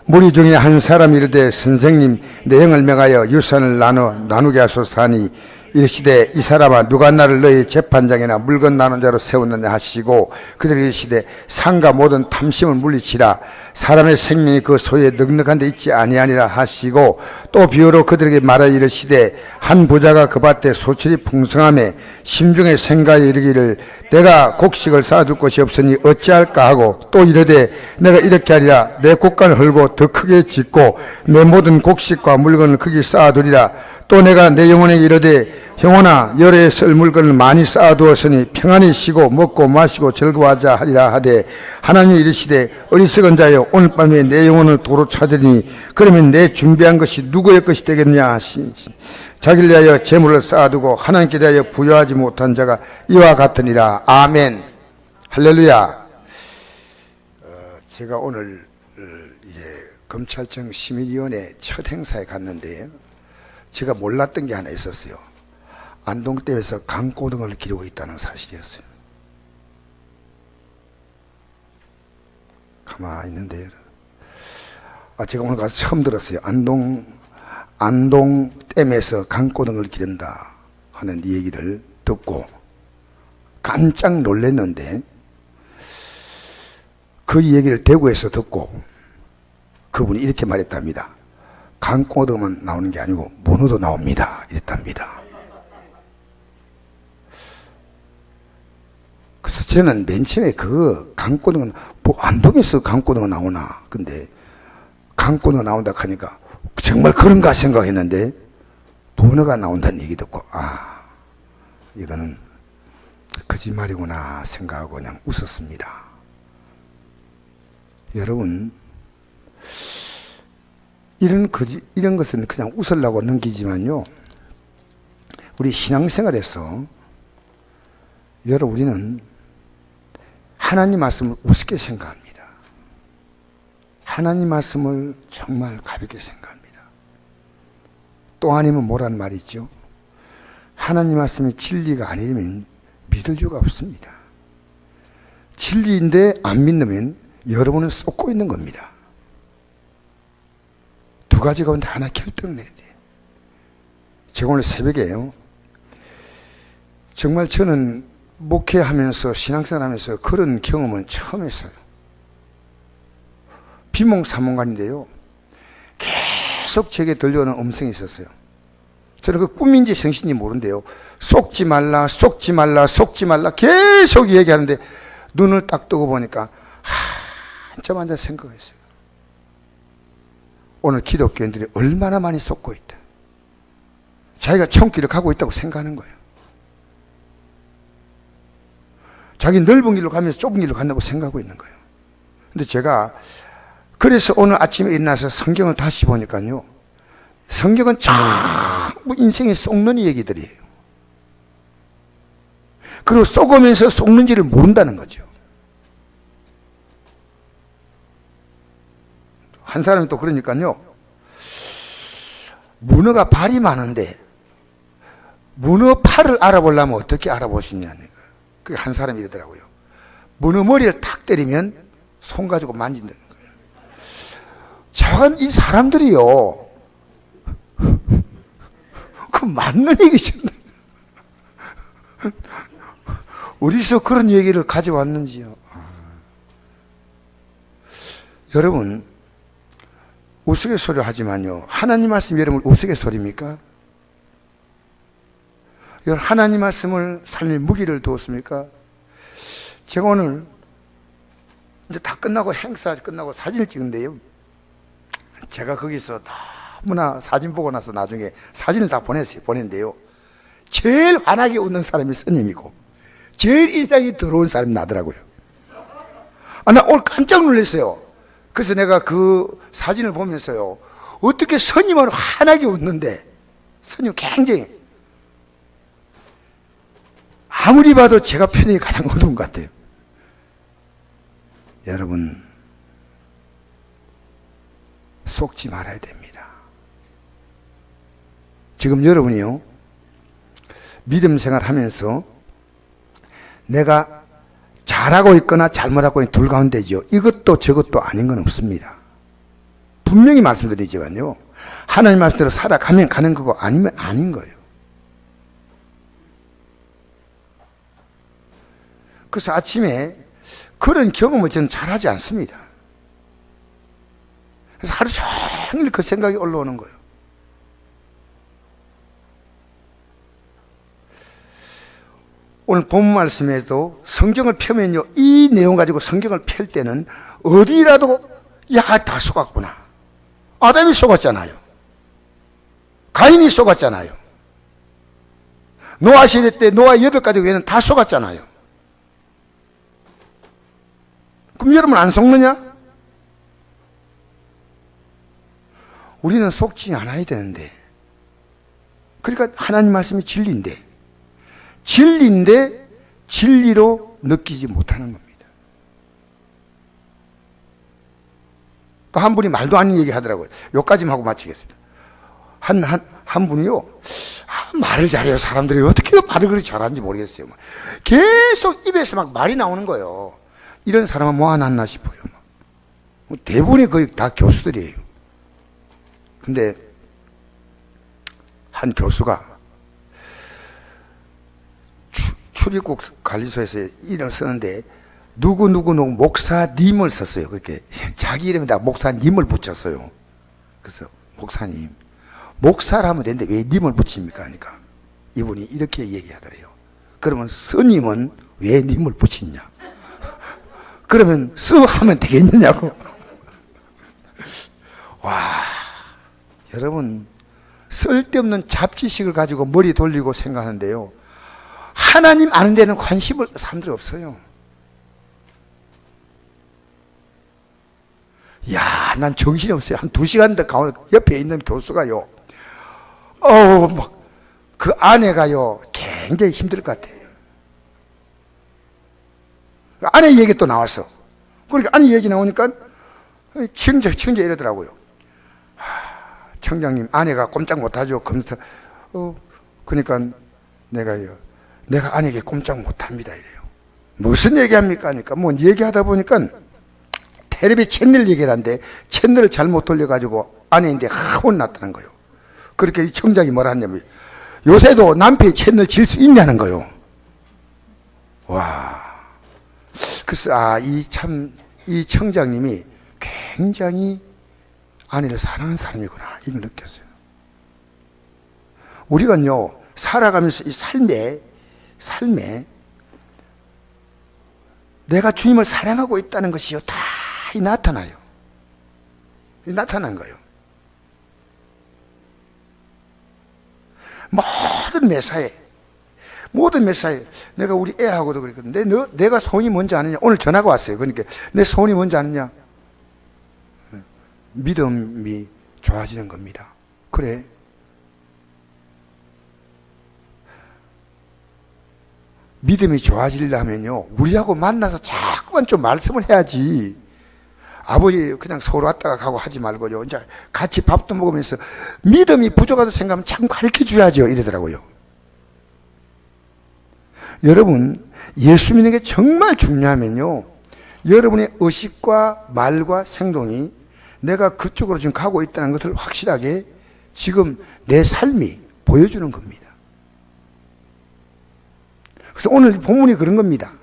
무리 중에 한 사람이 이르되 선생님 내 형을 명하여 유산을 나누게 하소서 하니 이르시되 이 사람아 누가 나를 너희 재판장이나 물건 나눈 자로 세웠느냐 하시고 그들이 이르시되 상과 모든 탐심을 물리치라 사람의 생명이 그 소유에 넉넉한 데 있지 아니하니라 하시고 또 비유로 그들에게 말하 이르시되 한 부자가 그 밭에 소출이 풍성하매 심중에 생각이 이르기를 내가 곡식을 쌓아둘 곳이 없으니 어찌할까 하고 또 이르되 내가 이렇게 하리라 내 곡간을 헐고 더 크게 짓고 내 모든 곡식과 물건을 크게 쌓아두리라 또 내가 내 영혼에게 이르되 형원아 열에 쓸 물건을 많이 쌓아두었으니 평안히 쉬고 먹고 마시고 즐거워하자 하리라 하되 하나님이 이르시되 어리석은 자여 오늘 밤에 내 영혼을 도로 찾으리니 그러면 내 준비한 것이 누구의 것이 되겠냐 하시니 자기를 위하여 재물을 쌓아두고 하나님께 대하여 부여하지 못한 자가 이와 같으니라. 아멘. 할렐루야. 제가 오늘 검찰청 시민위원회 첫 행사에 갔는데 제가 몰랐던 게 하나 있었어요. 안동댐에서 강고등어를 기르고 있다는 사실이었어요. 가만히 있는데 제가 오늘 가서 처음 들었어요. 안동댐에서 강고등어를 기른다 하는 이 얘기를 듣고 깜짝 놀랐는데 그 얘기를 대구에서 듣고 그분이 이렇게 말했답니다. 강고등어만 나오는 게 아니고 문어도 나옵니다 이랬답니다. 그래서 저는 맨 처음에 그 강고등어 뭐 안동에서 강고등어 나오나 근데 강고등어 나온다 하니까 정말 그런가 생각했는데 문어가 나온다는 얘기 듣고 이거는 거짓말이구나 생각하고 그냥 웃었습니다. 여러분 이런 것은 그냥 웃으려고 넘기지만요 우리 신앙생활에서 여러분 우리는 하나님 말씀을 우습게 생각합니다. 하나님 말씀을 정말 가볍게 생각합니다. 또 아니면 뭐라는 말이 있죠? 하나님 말씀이 진리가 아니면 믿을 이유가 없습니다. 진리인데 안 믿으면 여러분은 쏟고 있는 겁니다. 두 가지 가운데 하나 결정내야 돼요. 제가 오늘 새벽에요. 정말 저는 목회하면서 신앙생활하면서 그런 경험은 처음 했어요. 비몽사몽간인데요. 계속 제게 들려오는 음성이 있었어요. 저는 그 꿈인지 생신인지 모르는데요. 속지 말라, 속지 말라, 속지 말라 계속 얘기하는데 눈을 딱 뜨고 보니까 한참 앉아 생각했어요. 오늘 기독교인들이 얼마나 많이 속고 있다. 자기가 천길을 가고 있다고 생각하는 거예요. 자기 넓은 길로 가면서 좁은 길로 간다고 생각하고 있는 거예요. 근데 제가 그래서 오늘 아침에 일어나서 성경을 다시 보니까요. 성경은 전부 인생에 속는 얘기들이에요. 그리고 속으면서 속는지를 모른다는 거죠. 한 사람이 또 그러니까요. 문어가 발이 많은데 문어 팔을 알아보려면 어떻게 알아볼 수 있냐는 거예요. 그게 한 사람이 이러더라고요. 문어 머리를 탁 때리면 손 가지고 만진다는 거예요. 저건 이 사람들이요. 그 맞는 얘기죠. 어디서 그런 얘기를 가져왔는지요. 여러분 우스갯소리 하지만요. 하나님 말씀 여러분 우스갯소리입니까? 여러분 하나님 말씀을 삶의 무기를 두었습니까? 제가 오늘 이제 다 끝나고 행사 끝나고 사진을 찍은데요. 제가 거기서 너무나 사진 보고 나서 나중에 사진을 다 보냈는데요. 제일 환하게 웃는 사람이 스님이고 제일 인상이 더러운 사람이 나더라고요. 나 오늘 깜짝 놀랐어요. 그래서 내가 그 사진을 보면서요. 어떻게 스님은 환하게 웃는데 스님 굉장히 아무리 봐도 제가 표정이 가장 어두운 것 같아요. 여러분 속지 말아야 됩니다. 지금 여러분이요 믿음 생활하면서 내가 잘하고 있거나 잘못하고 있는 둘 가운데죠. 이것도 저것도 아닌 건 없습니다. 분명히 말씀드리지만요, 하나님 말씀대로 살아가면 가는 거고 아니면 아닌 거예요. 그래서 아침에 그런 경험을 저는 잘하지 않습니다. 그래서 하루 종일 그 생각이 올라오는 거예요. 오늘 본 말씀에도 성경을 펴면요, 이 내용 가지고 성경을 펼 때는 어디라도 야, 다 속았구나. 아담이 속았잖아요. 가인이 속았잖아요. 노아 시대 때 노아 8가지 외에는 다 속았잖아요. 그럼 여러분 안 속느냐? 우리는 속지 않아야 되는데, 그러니까 하나님 말씀이 진리인데 진리로 느끼지 못하는 겁니다. 또 한 분이 말도 아닌 얘기 하더라고요. 여기까지만 하고 마치겠습니다. 한 분이요, 말을 잘해요. 사람들이 어떻게 말을 그렇게 잘하는지 모르겠어요. 계속 입에서 막 말이 나오는 거예요. 이런 사람은 뭐 하나 했나 싶어요. 대부분이 거의 다 교수들이에요. 근데 한 교수가 출입국 관리소에서 이름을 쓰는데 누구 목사님을 썼어요. 그렇게 자기 이름에다 목사님을 붙였어요. 그래서 목사님, 목사를 하면 되는데 왜 님을 붙입니까? 하니까 이분이 이렇게 얘기하더래요. 그러면 스님은 왜 님을 붙이냐? 그러면 하면 되겠느냐고. 와, 여러분, 쓸데없는 잡지식을 가지고 머리 돌리고 생각하는데요, 하나님 아는 데는 관심을 사람들이 없어요. 야, 난 정신이 없어요. 한 2시간 더 옆에 있는 교수가요, 그 아내가요, 굉장히 힘들 것 같아요. 아내 얘기 또 나왔어. 그러니까 아내 얘기 나오니까 청자 이러더라고요. 청장님, 아내가 꼼짝 못하죠. 그러니까 내가 아내에게 꼼짝 못합니다. 이래요. 무슨 얘기합니까? 하니까 얘기하다 보니까 텔레비 채널 얘기를 하는데 채널을 잘못 돌려가지고 아내인데 혼났다는 거예요. 그렇게 이 청장이 뭐라 하냐면, 요새도 남편이 채널 질 수 있냐는 거예요. 와. 그래서 이 청장님이 굉장히 아내를 사랑하는 사람이구나, 이걸 느꼈어요. 우리가요, 살아가면서 이 삶에 내가 주님을 사랑하고 있다는 것이요, 다 나타나요. 나타난 거예요. 모든 매사에 내가 우리 애하고도 그랬거든요. 내가 소원이 뭔지 아느냐? 오늘 전화가 왔어요. 그러니까 내 소원이 뭔지 아느냐? 믿음이 좋아지는 겁니다. 그래. 믿음이 좋아지려면요, 우리하고 만나서 자꾸만 좀 말씀을 해야지. 아버지 그냥 서로 왔다가 가고 하지 말고요, 이제 같이 밥도 먹으면서 믿음이 부족하다 생각하면 자꾸 가르쳐 줘야죠, 이러더라고요. 여러분, 예수 믿는 게 정말 중요하면요, 여러분의 의식과 말과 행동이 내가 그쪽으로 지금 가고 있다는 것을 확실하게 지금 내 삶이 보여주는 겁니다. 그래서 오늘 본문이 그런 겁니다.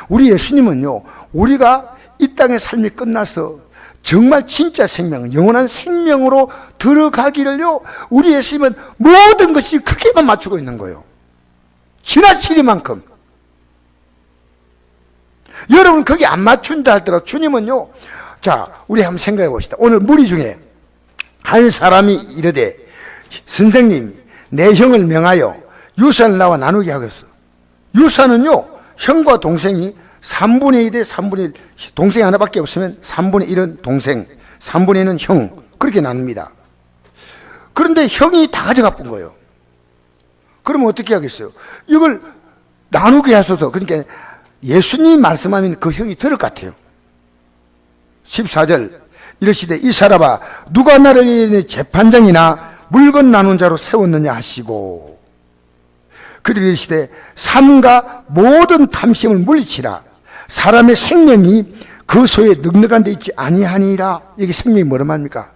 우리 예수님은요, 우리가 이 땅의 삶이 끝나서 정말 진짜 생명, 영원한 생명으로 들어가기를요, 우리 예수님은 모든 것이 크게만 맞추고 있는 거예요. 지나치리만큼. 여러분 거기 안 맞춘다 할더라도 주님은요, 자, 우리 한번 생각해 봅시다. 오늘 무리 중에 한 사람이 이르되, 선생님, 내 형을 명하여 유산을 나와 나누게 하겠소. 유산은요, 형과 동생이 3분의 1에 3분의 1, 동생이 하나밖에 없으면 3분의 1은 동생, 3분의 1은 형, 그렇게 나눕니다. 그런데 형이 다 가져가 본 거예요. 그러면 어떻게 하겠어요? 이걸 나누게 하소서. 그러니까 예수님이 말씀하면 그 형이 들을 것 같아요. 14절, 이르시되 이 사람아, 누가 나를 재판장이나 물건 나눈 자로 세웠느냐 하시고, 그리고 이르시되 삼가 모든 탐심을 물리치라. 사람의 생명이 그 소에 넉넉한 데 있지 아니하니라. 여기 생명이 뭐라 말입니까?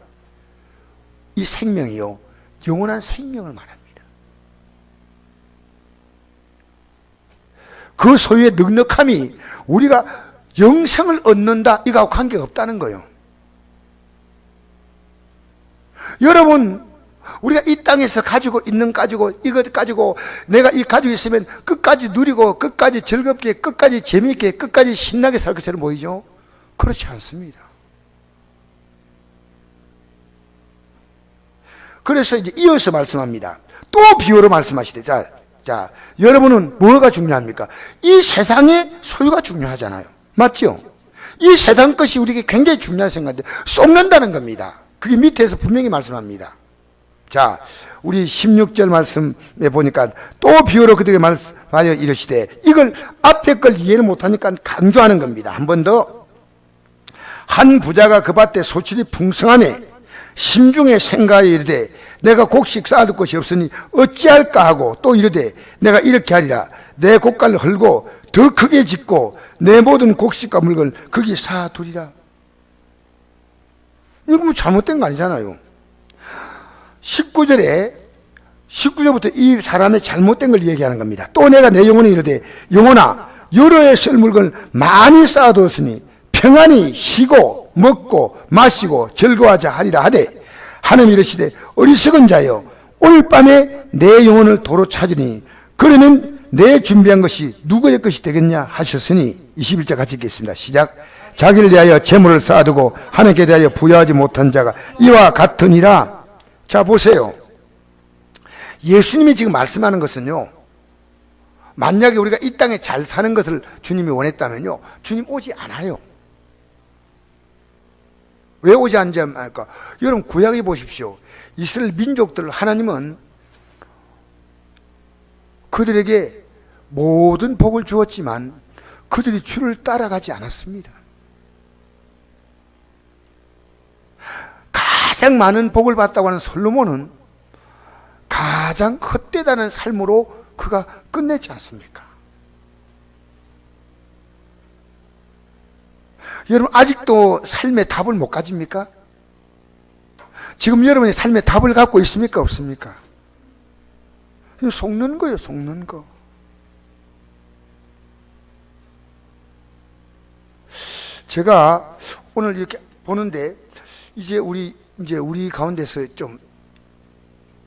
이 생명이요, 영원한 생명을 말합니다. 그 소유의 넉넉함이 우리가 영생을 얻는다, 이거하고 관계가 없다는 거예요. 여러분, 우리가 이 땅에서 가지고 있는 가지고 이것 가지고 내가 이 가지고 있으면 끝까지 누리고 끝까지 즐겁게 끝까지 재미있게 끝까지 신나게 살 것처럼 보이죠? 그렇지 않습니다. 그래서 이제 이어서 말씀합니다. 또 비유로 말씀하시되, 자, 여러분은 뭐가 중요합니까? 이 세상의 소유가 중요하잖아요. 맞죠? 이 세상 것이 우리에게 굉장히 중요한 생각인데 쏟는다는 겁니다. 그게 밑에서 분명히 말씀합니다. 자, 우리 16절 말씀에 보니까 또 비유로 그들에게 말하여 이르시되, 이걸 앞에 걸 이해를 못하니까 강조하는 겁니다. 한 번 더. 한 부자가 그 밭에 소출이 풍성하매 심중에 생각하여 이르되, 내가 곡식 쌓아둘 것이 없으니 어찌할까 하고 또 이르되, 내가 이렇게 하리라. 내 곡간을 헐고 더 크게 짓고 내 모든 곡식과 물건을 거기 쌓아두리라. 이거 뭐 잘못된 거 아니잖아요. 19절부터 이 사람의 잘못된 걸 얘기하는 겁니다. 또 내가 내 영혼에 이르되, 영혼아, 여러 해 쓸 물건을 많이 쌓아두었으니 평안히 쉬고 먹고 마시고 즐거워하자 하리라 하되, 하나님 이르시되, 어리석은 자여, 오늘 밤에 내 영혼을 도로 찾으니 그러면 내 준비한 것이 누구의 것이 되겠냐 하셨으니. 21절 같이 읽겠습니다. 시작. 자기를 위하여 재물을 쌓아두고 하나님께 대하여 부여하지 못한 자가 이와 같으니라. 자, 보세요. 예수님이 지금 말씀하는 것은요, 만약에 우리가 이 땅에 잘 사는 것을 주님이 원했다면요, 주님 오지 않아요. 왜 오지 않습니까? 여러분, 구약에 보십시오. 이스라엘 민족들, 하나님은 그들에게 모든 복을 주었지만 그들이 주를 따라가지 않았습니다. 가장 많은 복을 받다고 하는 솔로몬은 가장 헛되다는 삶으로 그가 끝냈지 않습니까? 여러분, 아직도 삶의 답을 못 가집니까? 지금 여러분의 삶의 답을 갖고 있습니까? 없습니까? 속는 거예요, 속는 거. 제가 오늘 이렇게 보는데, 이제 우리 가운데서 좀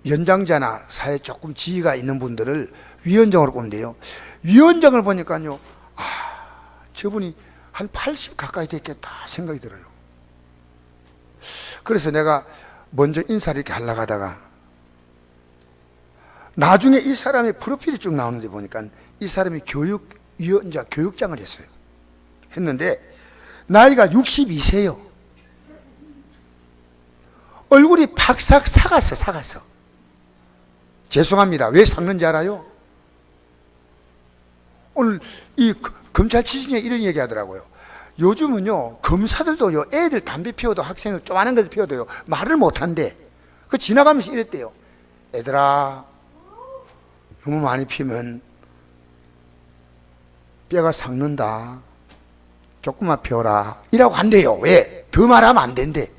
연장자나 사회에 조금 지위가 있는 분들을 위원장으로 보는데요. 위원장을 보니까요, 저분이 한 80 가까이 됐겠다 생각이 들어요. 그래서 내가 먼저 인사를 이렇게 하려고 하다가, 나중에 이 사람의 프로필이 쭉 나오는데 보니까 이 사람이 교육장을 했는데 나이가 62세요. 얼굴이 팍싹 삭았어. 죄송합니다. 왜 삭는지 알아요? 오늘 이 검찰 취준에 이런 얘기 하더라고요. 요즘은요, 검사들도요, 애들 담배 피워도, 학생을 조그마한 걸 피워도요, 말을 못한대. 그 지나가면서 이랬대요. 애들아, 너무 많이 피면 뼈가 삭는다. 조금만 피워라. 이라고 한대요. 왜? 더 말하면 안 된대.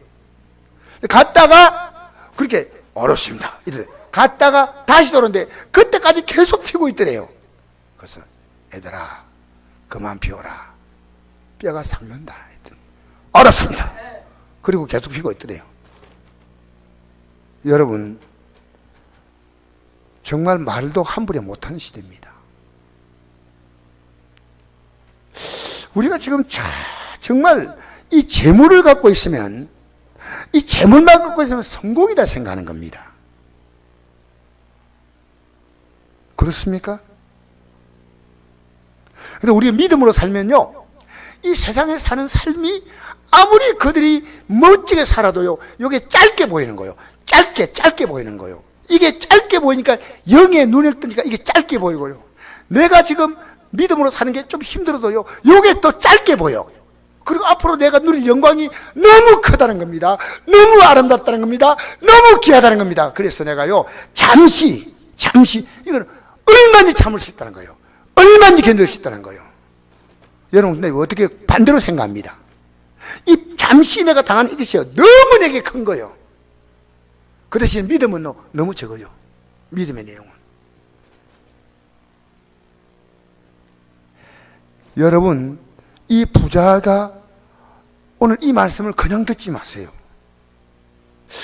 갔다가 그렇게 어렵습니다. 이래. 갔다가 다시 돌아오는데 그때까지 계속 피고 있더래요. 그래서 애들아, 그만 피워라. 뼈가 삭는다. 했더니 알았습니다. 그리고 계속 피고 있더래요. 여러분, 정말 말도 함부로 못하는 시대입니다. 우리가 지금 정말 이 재물을 갖고 있으면, 이 재물만 갖고 있으면 성공이다 생각하는 겁니다. 그렇습니까? 근데 우리가 믿음으로 살면요, 이 세상에 사는 삶이 아무리 그들이 멋지게 살아도요, 이게 짧게 보이는 거예요. 짧게 보이는 거예요. 이게 짧게 보이니까, 영의 눈을 뜨니까 이게 짧게 보이고요. 내가 지금 믿음으로 사는 게 좀 힘들어도요, 이게 또 짧게 보여. 그리고 앞으로 내가 누릴 영광이 너무 크다는 겁니다. 너무 아름답다는 겁니다. 너무 귀하다는 겁니다. 그래서 내가요, 잠시 이거는 얼마든지 참을 수 있다는 거예요. 얼마든지 견딜 수 있다는 거예요. 여러분, 근데 어떻게 반대로 생각합니다. 이 잠시 내가 당한 이것이요, 너무 내게 큰 거예요. 그 대신 믿음은 너무 적어요. 믿음의 내용은. 여러분, 이 부자가 오늘 이 말씀을 그냥 듣지 마세요.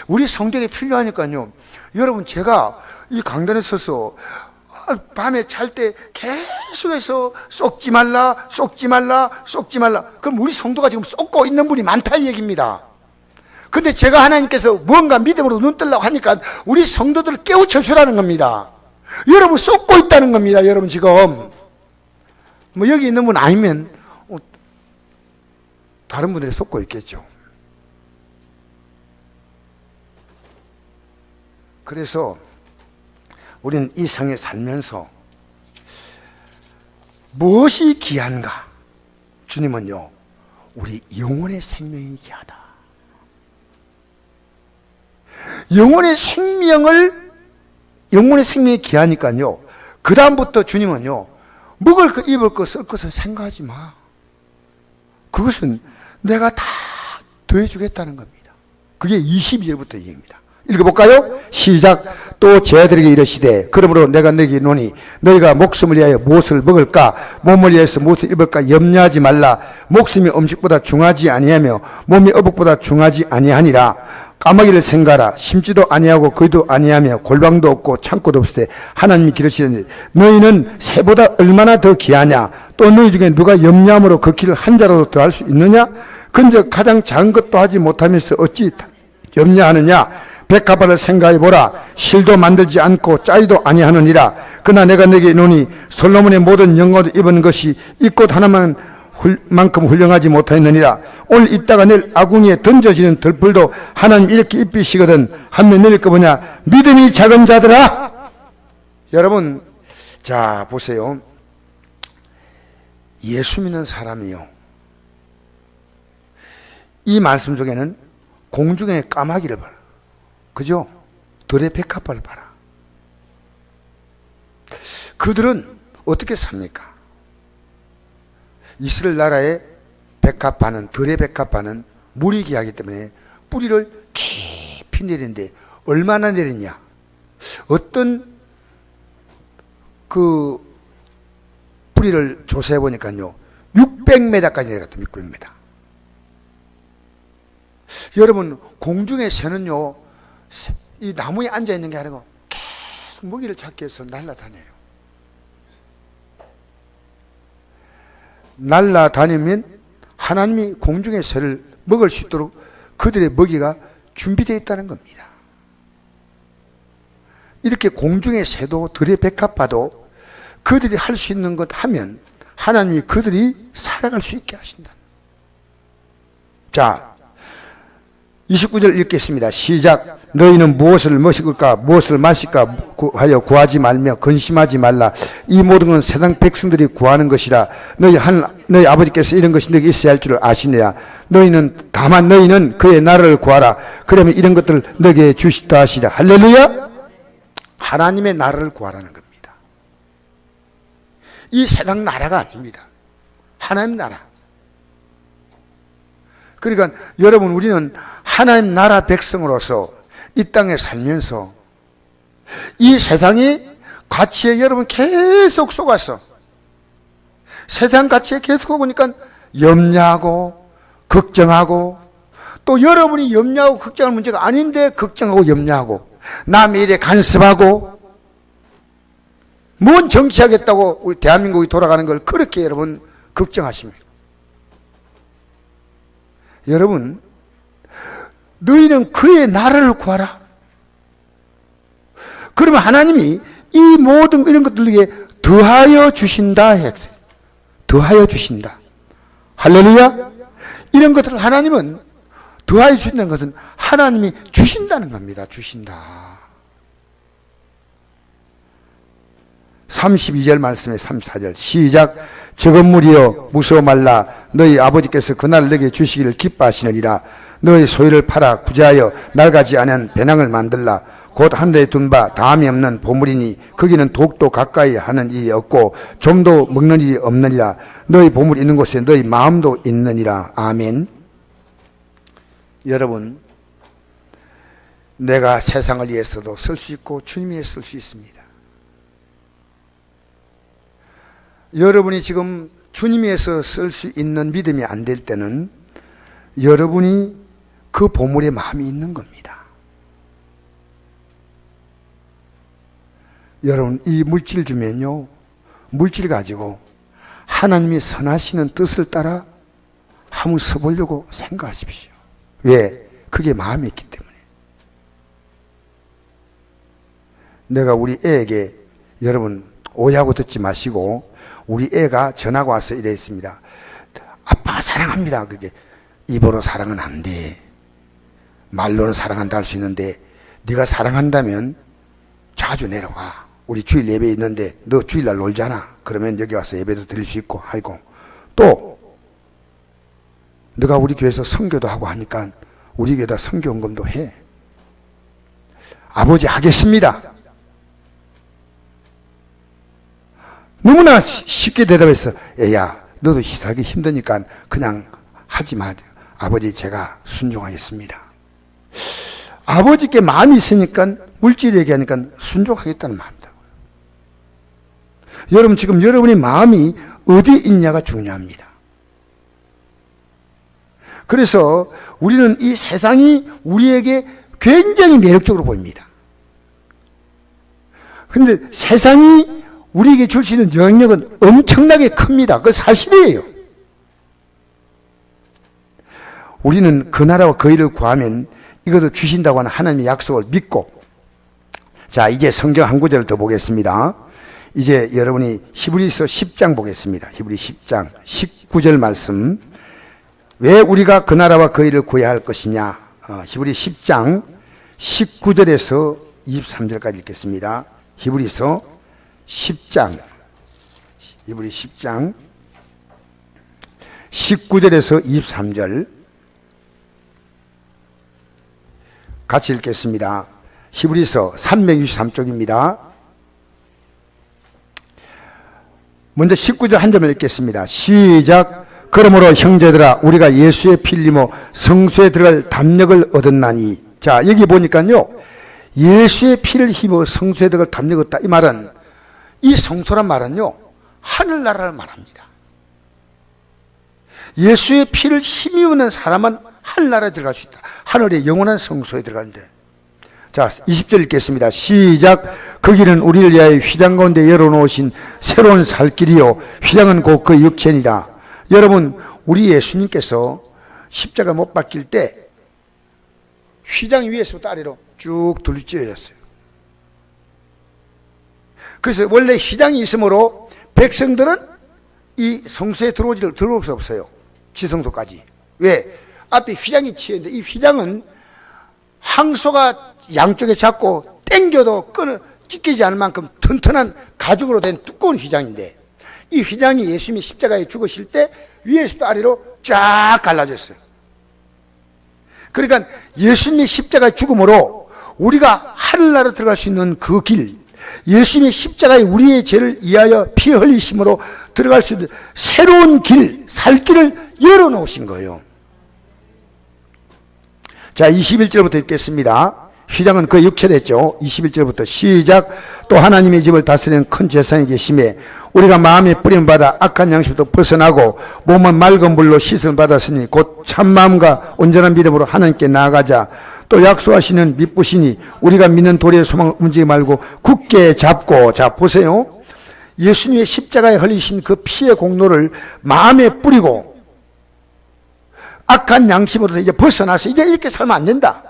우리 성경에 필요하니까요. 여러분, 제가 이 강단에 서서 밤에 잘 때 계속해서 쏟지 말라, 쏟지 말라, 쏟지 말라. 그럼 우리 성도가 지금 쏟고 있는 분이 많다 이 얘기입니다. 근데 제가 하나님께서 뭔가 믿음으로 눈 뜨려고 하니까 우리 성도들을 깨우쳐 주라는 겁니다. 여러분 쏟고 있다는 겁니다. 여러분 지금 뭐 여기 있는 분 아니면 다른 분들이 쏟고 있겠죠. 그래서 우리는 이 상에 살면서 무엇이 귀한가? 주님은요, 우리 영혼의 생명이 귀하다. 영혼의 생명이 귀하니까요, 그 다음부터 주님은요, 먹을 것, 입을 것, 쓸 것을 생각하지 마. 그것은 내가 다 더해주겠다는 겁니다. 그게 22절부터 얘기입니다. 읽어볼까요? 시작. 또 제자들에게 이르시되 그러므로 내가 너희에게 이르노니 너희가 목숨을 위하여 무엇을 먹을까 몸을 위하여서 무엇을 입을까 염려하지 말라. 목숨이 음식보다 중하지 아니하며 몸이 어복보다 중하지 아니하니라. 까마귀를 생각하라. 심지도 아니하고 거기도 아니하며 골방도 없고 창고도 없으되 하나님이 기르시니 너희는 새보다 얼마나 더 귀하냐. 또 너희 중에 누가 염려함으로 그 길을 한 자라도 더 할 수 있느냐. 근저 가장 작은 것도 하지 못하면서 어찌 염려하느냐. 백합화를 생각해 보라. 실도 만들지 않고 짜이도 아니하느니라. 그러나 내가 너에게 이르노니 솔로몬의 모든 영광도 입은 것이 이 꽃 하나만 만큼 훌륭하지 못하였느니라. 오늘 있다가 내일 아궁이에 던져지는 들풀도 하나님 이렇게 입히시거든. 한면 내릴 거 뭐냐? 믿음이 작은 자들아. 여러분, 자 보세요. 예수 믿는 사람이요, 이 말씀 중에는 공중에 까마귀를 봐라. 그죠? 들의 백합화를 봐라. 그들은 어떻게 삽니까? 이스라엘 나라의 백합화는, 들의 백합화는 물이 귀하기 때문에 뿌리를 깊이 내리는데 얼마나 내리냐? 어떤 그 뿌리를 조사해 보니까요, 600m까지 내려갔다. 600m. 여러분, 공중의 새는요, 이 나무에 앉아 있는 게 아니고 계속 먹이를 찾기 위해서 날아다녀요. 날아다니면 하나님이 공중의 새를 먹을 수 있도록 그들의 먹이가 준비되어 있다는 겁니다. 이렇게 공중의 새도 들의 백합화도 그들이 할 수 있는 것 하면 하나님이 그들이 살아갈 수 있게 하신다. 자, 29절 읽겠습니다. 시작. 너희는 무엇을 먹을까 무엇을 마실까 하여 구하지 말며 근심하지 말라. 이 모든 건 세상 백성들이 구하는 것이라. 너희 아버지께서 이런 것이 너희에게 있어야 할 줄을 아시느냐. 다만 너희는 그의 나라를 구하라. 그러면 이런 것들을 너희에게 주시다 하시라. 할렐루야. 하나님의 나라를 구하라는 겁니다. 이 세상 나라가 아닙니다. 하나님 나라. 그러니까 여러분, 우리는 하나님 나라 백성으로서 이 땅에 살면서 이 세상이 가치에 여러분 계속 속아서 세상 가치에 계속 속으니까 염려하고 걱정하고, 또 여러분이 염려하고 걱정할 문제가 아닌데 걱정하고 염려하고 남의 일에 간섭하고 뭔 정치하겠다고 우리 대한민국이 돌아가는 걸 그렇게 여러분 걱정하십니까? 여러분, 너희는 그의 나라를 구하라. 그러면 하나님이 이 모든 이런 것들에게 더하여 주신다 했어요. 더하여 주신다. 할렐루야. 이런 것들을 하나님은 더하여 주신다는 것은 하나님이 주신다는 겁니다. 주신다. 32절 말씀에 34절 시작. 적은 무리여 무서워 말라. 너희 아버지께서 그날 너에게 주시기를 기뻐하시느니라. 너희 소유를 팔아 구제하여 낡아지 않은 배낭을 만들라. 곧 하늘에 둔 바 다함이 없는 보물이니 거기는 독도 가까이 하는 일이 없고 좀도 먹는 일이 없느니라. 너희 보물이 있는 곳에 너희 마음도 있느니라. 아멘. 여러분, 내가 세상을 위해서도 쓸 수 있고 주님 위해서 쓸 수 있습니다. 여러분이 지금 주님 위해서 쓸 수 있는 믿음이 안 될 때는 여러분이 그 보물에 마음이 있는 겁니다. 여러분, 이 물질 주면요, 물질 가지고 하나님이 선하시는 뜻을 따라 한번 써보려고 생각하십시오. 왜? 그게 마음이 있기 때문에. 내가 우리 애에게, 여러분 오해하고 듣지 마시고, 우리 애가 전화가 와서 이랬습니다. 아빠 사랑합니다. 그게 입으로 사랑은 안 돼. 말로는 사랑한다 할 수 있는데 네가 사랑한다면 자주 내려와. 우리 주일 예배 있는데 너 주일날 놀잖아. 그러면 여기 와서 예배도 드릴 수 있고 하고, 또 너가 우리 교회에서 선교도 하고 하니까 우리 교회다 선교 헌금도 해. 아버지 하겠습니다. 너무나 쉽게 대답했어. 애야, 너도 살기 힘드니까 그냥 하지 마. 아버지, 제가 순종하겠습니다. 아버지께 마음이 있으니까 물질 얘기하니까 순종하겠다는 마음이다. 여러분, 지금 여러분의 마음이 어디 있냐가 중요합니다. 그래서 우리는 이 세상이 우리에게 굉장히 매력적으로 보입니다. 그런데 세상이 우리에게 줄 수 있는 영향력은 엄청나게 큽니다. 그건 사실이에요. 우리는 그 나라와 그 일을 구하면 이것을 주신다고 하는 하나님의 약속을 믿고, 자, 이제 성경 한 구절을 더 보겠습니다. 이제 여러분이 히브리서 10장 보겠습니다. 히브리 10장 19절 말씀. 왜 우리가 그 나라와 그 일을 구해야 할 것이냐. 히브리 10장 19절에서 23절까지 읽겠습니다. 히브리서 10장, 히브리 10장 19절에서 23절 같이 읽겠습니다. 히브리서 363쪽입니다. 먼저 19절 한 점을 읽겠습니다. 시작. 그러므로 형제들아, 우리가 예수의 피 흘리며 성소에 들어갈 담력을 얻었나니. 자, 여기 보니까요, 예수의 피를 힘입어 성소에 들어갈 담력을 얻었다. 이 말은, 이 성소란 말은요, 하늘나라를 말합니다. 예수의 피를 힘입는 사람은 하늘나라에 들어갈 수 있다. 하늘의 영원한 성소에 들어가는데. 자, 20절 읽겠습니다. 시작. 그 길은 우리를 위하여 휘장 가운데 열어놓으신 새로운 살길이요, 휘장은 곧 그 육체니라. 여러분, 우리 예수님께서 십자가 못 박힐 때 휘장 위에서부터 아래로 쭉 둘러찌어졌어요. 그래서 원래 휘장이 있으므로 백성들은 이 성소에 들어올 수 없어요. 지성소까지. 왜? 앞에 휘장이 치여있는데, 이 휘장은 항소가 양쪽에 잡고 당겨도 찢기지 않을 만큼 튼튼한 가죽으로 된 두꺼운 휘장인데, 이 휘장이 예수님이 십자가에 죽으실 때 위에서부터 아래로 쫙 갈라졌어요. 그러니까 예수님의 십자가의 죽음으로 우리가 하늘나라로 들어갈 수 있는 그 길, 예수님의 십자가에 우리의 죄를 위하여 피 흘리심으로 들어갈 수 있는 새로운 길, 살 길을 열어놓으신 거예요. 자, 21절부터 읽겠습니다. 휘장은 그 육체됐죠. 21절부터 시작. 또 하나님의 집을 다스리는 큰 제사장이 계심에 우리가 마음에 뿌림받아 악한 양심부터 벗어나고 몸은 맑은 물로 씻음을 받았으니 곧 참마음과 온전한 믿음으로 하나님께 나아가자. 또 약속하시는 믿으시니 우리가 믿는 도리의 소망을 움직이지 말고 굳게 잡고. 자, 보세요. 예수님의 십자가에 흘리신 그 피의 공로를 마음에 뿌리고 악한 양심으로부터 이제 벗어나서 이제 이렇게 살면 안 된다.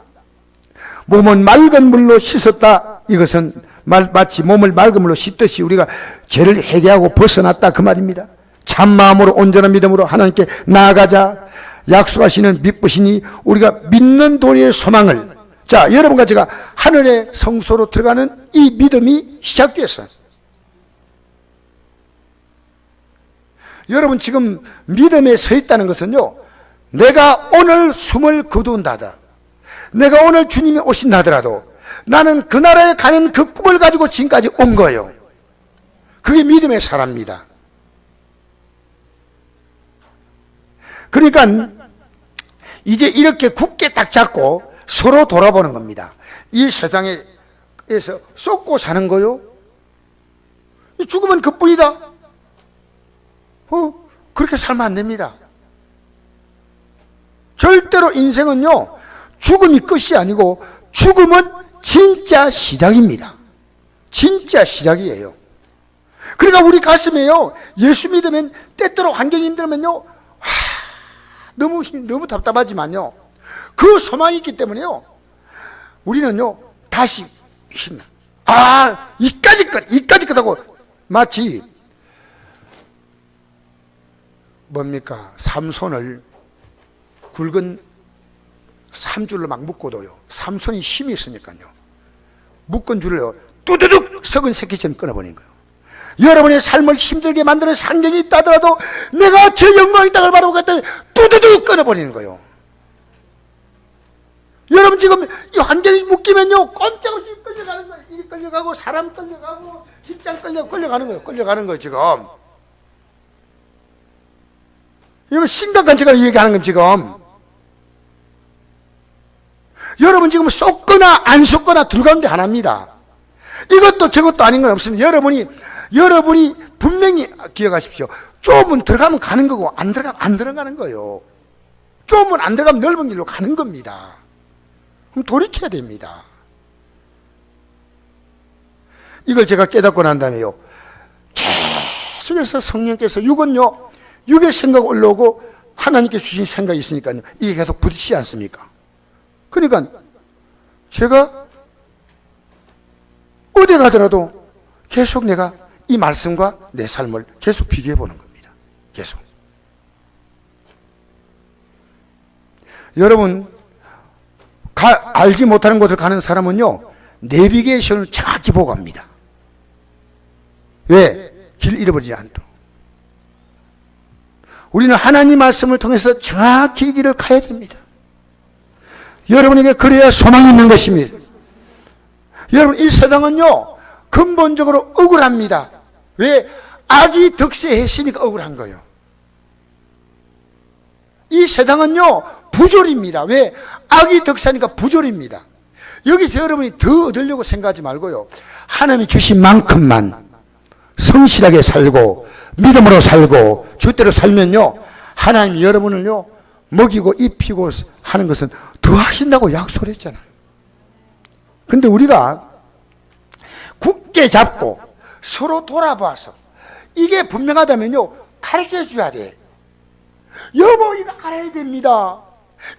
몸은 맑은 물로 씻었다. 이것은 마치 몸을 맑은 물로 씻듯이 우리가 죄를 회개하고 벗어났다, 그 말입니다. 참마음으로 온전한 믿음으로 하나님께 나아가자. 약속하시는 믿으시니 우리가 믿는 도리의 소망을. 자, 여러분과 제가 하늘의 성소로 들어가는 이 믿음이 시작됐어요. 여러분, 지금 믿음에 서 있다는 것은요, 내가 오늘 숨을 거둔다다, 내가 오늘 주님이 오신다 하더라도 나는 그 나라에 가는 그 꿈을 가지고 지금까지 온 거예요. 그게 믿음의 사람입니다. 그러니까 이제 이렇게 굳게 딱 잡고 서로 돌아보는 겁니다. 이 세상에서 쏟고 사는 거요. 죽으면 그뿐이다. 그렇게 살면 안 됩니다. 절대로 인생은요, 죽음이 끝이 아니고 죽음은 진짜 시작입니다. 진짜 시작이에요. 그러니까 우리 가슴에요, 예수 믿으면 때때로 환경이 힘들면요, 너무 답답하지만요, 그 소망이 있기 때문에요, 우리는요, 다시 힘나. 이까지 끝 하고, 마치, 뭡니까? 삼손을 굵은 삼줄로 막 묶어둬요. 삼손이 힘이 있으니까요. 묶은 줄을요, 뚜두둑 썩은 새끼처럼 끊어버리는 거예요. 여러분의 삶을 힘들게 만드는 상경이 있다 하더라도 내가 저 영광의 땅을 바라보겠다 뚜두둑 끊어버리는 거예요. 여러분 지금 이 환경이 묶이면요, 꼼짝없이 끌려가는 거예요. 일이 끌려가고 사람 끌려가고 직장 끌려가는 거예요. 끌려가는 거예요 지금. 여러분 심각한 제가 얘기하는 건 지금 여러분 지금 쏟거나 안 쏟거나 둘 가운데 하나입니다. 이것도 저것도 아닌 건 없습니다. 여러분이 분명히 기억하십시오. 좁으면 들어가면 가는 거고 안 들어가면 안 들어가는 거예요. 좁으면 안 들어가면 넓은 길로 가는 겁니다. 그럼 돌이켜야 됩니다. 이걸 제가 깨닫고 난 다음에요, 계속해서 성령께서 육의 생각 올라오고 하나님께 주신 생각이 있으니까요, 이게 계속 부딪히지 않습니까? 그러니까 제가 어디 가더라도 계속 내가 이 말씀과 내 삶을 계속 비교해 보는 겁니다. 계속. 여러분, 알지 못하는 곳을 가는 사람은요, 내비게이션을 정확히 보고 갑니다. 왜? 길 잃어버리지 않도록. 우리는 하나님 말씀을 통해서 정확히 이 길을 가야 됩니다. 여러분에게 그래야 소망이 있는 것입니다. 여러분, 이 세상은요, 근본적으로 억울합니다. 왜? 악이 득세했으니까 억울한 거예요. 이 세상은요, 부조리입니다. 왜? 악이 득세하니까 부조리입니다. 여기서 여러분이 더 얻으려고 생각하지 말고요, 하나님이 주신 만큼만 성실하게 살고 믿음으로 살고 주대로 살면요, 하나님이 여러분을요 먹이고 입히고 하는 것은 더 하신다고 약속을 했잖아요. 근데 우리가 굳게 잡고 서로 돌아봐서 이게 분명하다면요, 가르쳐 줘야 돼. 여보, 이거 알아야 됩니다.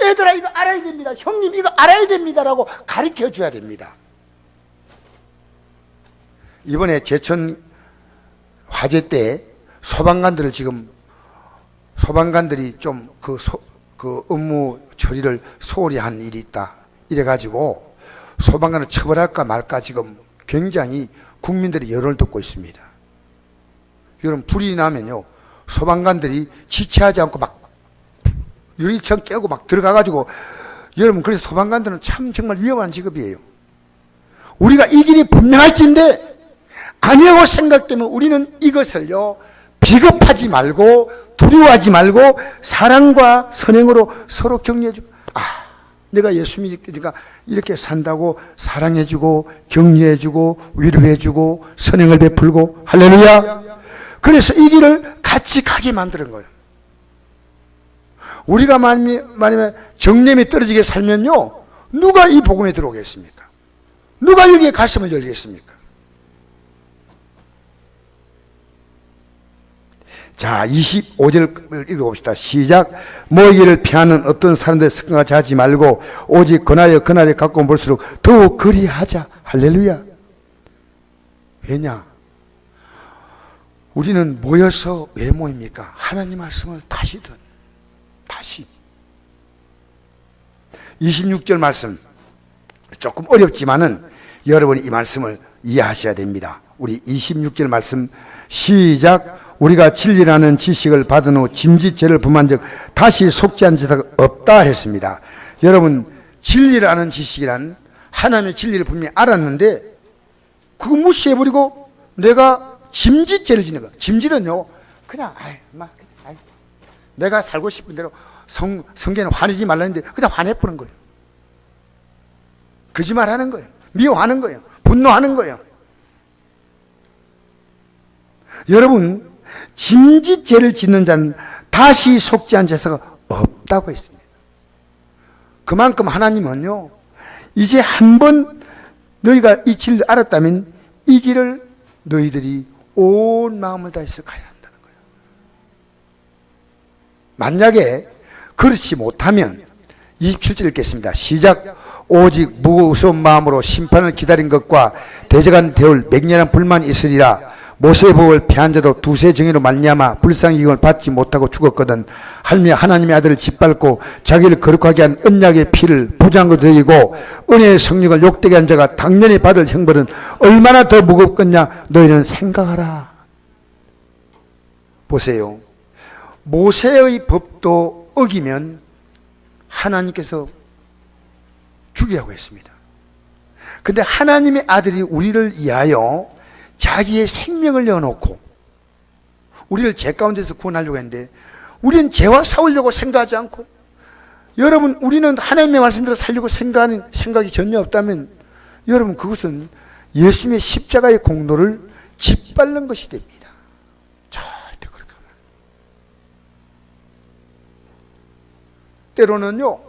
애들아, 이거 알아야 됩니다. 형님, 이거 알아야 됩니다라고 가르쳐 줘야 됩니다. 이번에 제천 화재 때 소방관들이 좀 그 업무 처리를 소홀히 한 일이 있다 이래가지고 소방관을 처벌할까 말까 지금 굉장히 국민들이 여론을 듣고 있습니다. 여러분, 불이 나면요, 소방관들이 지체하지 않고 막 유리창 깨고 막 들어가가지고, 여러분, 그래서 소방관들은 참 정말 위험한 직업이에요. 우리가 이 길이 분명할진데 아니라고 생각되면 우리는 이것을요, 비겁하지 말고 두려워하지 말고 사랑과 선행으로 서로 격려해주고, 내가 예수 믿으니까 이렇게 산다고 사랑해주고 격려해주고 위로해주고 선행을 베풀고, 할렐루야. 그래서 이 길을 같이 가게 만드는 거예요. 우리가 만약에 정념이 떨어지게 살면요, 누가 이 복음에 들어오겠습니까? 누가 여기에 가슴을 열겠습니까? 자, 25절 읽어봅시다. 시작. 모이기를 피하는 어떤 사람들의 습관같이 하지 말고 오직 그날에 가까운 볼수록 더욱 그리하자. 할렐루야. 왜냐? 우리는 모여서 왜 모입니까? 하나님 말씀을 다시 26절 말씀 조금 어렵지만은 여러분이 이 말씀을 이해하셔야 됩니다. 우리 26절 말씀 시작. 우리가 진리라는 지식을 받은 후 짐짓죄를 범한 적 다시 속죄한 죄가 없다 했습니다. 여러분, 진리라는 지식이란 하나님의 진리를 분명히 알았는데 그거 무시해버리고 내가 짐짓죄를 지는 거. 짐짓은요, 그냥 내가 살고 싶은 대로 성경은 화내지 말라는데 그냥 화내버린 거예요. 거짓말하는 거예요. 미워하는 거예요. 분노하는 거예요. 여러분, 짐짓 죄를 짓는 자는 다시 속지 않은 제사가 없다고 했습니다. 그만큼 하나님은요, 이제 한번 너희가 이 진리를 알았다면 이 길을 너희들이 온 마음을 다해서 가야 한다는 거예요. 만약에 그렇지 못하면 27절 읽겠습니다. 시작. 오직 무서운 마음으로 심판을 기다린 것과 대적한 대올 맹렬한 불만이 있으리라. 모세의 법을 피한 자도 두세 정의로 말미암아 불쌍히 여김을 받지 못하고 죽었거든. 할미 하나님의 아들을 짓밟고 자기를 거룩하게 한 언약의 피를 부정한 되이고 은혜의 성령을 욕되게 한 자가 당연히 받을 형벌은 얼마나 더 무겁겠냐 너희는 생각하라. 보세요. 모세의 법도 어기면 하나님께서 죽이라고 했습니다. 근데 하나님의 아들이 우리를 위하여 자기의 생명을 내어놓고 우리를 죄 가운데서 구원하려고 했는데 우리는 죄와 싸우려고 생각하지 않고, 여러분 우리는 하나님의 말씀대로 살려고 생각하는 생각이 전혀 없다면 여러분 그것은 예수님의 십자가의 공로를 짓밟는 것이 됩니다. 절대 그렇게 하면 때로는요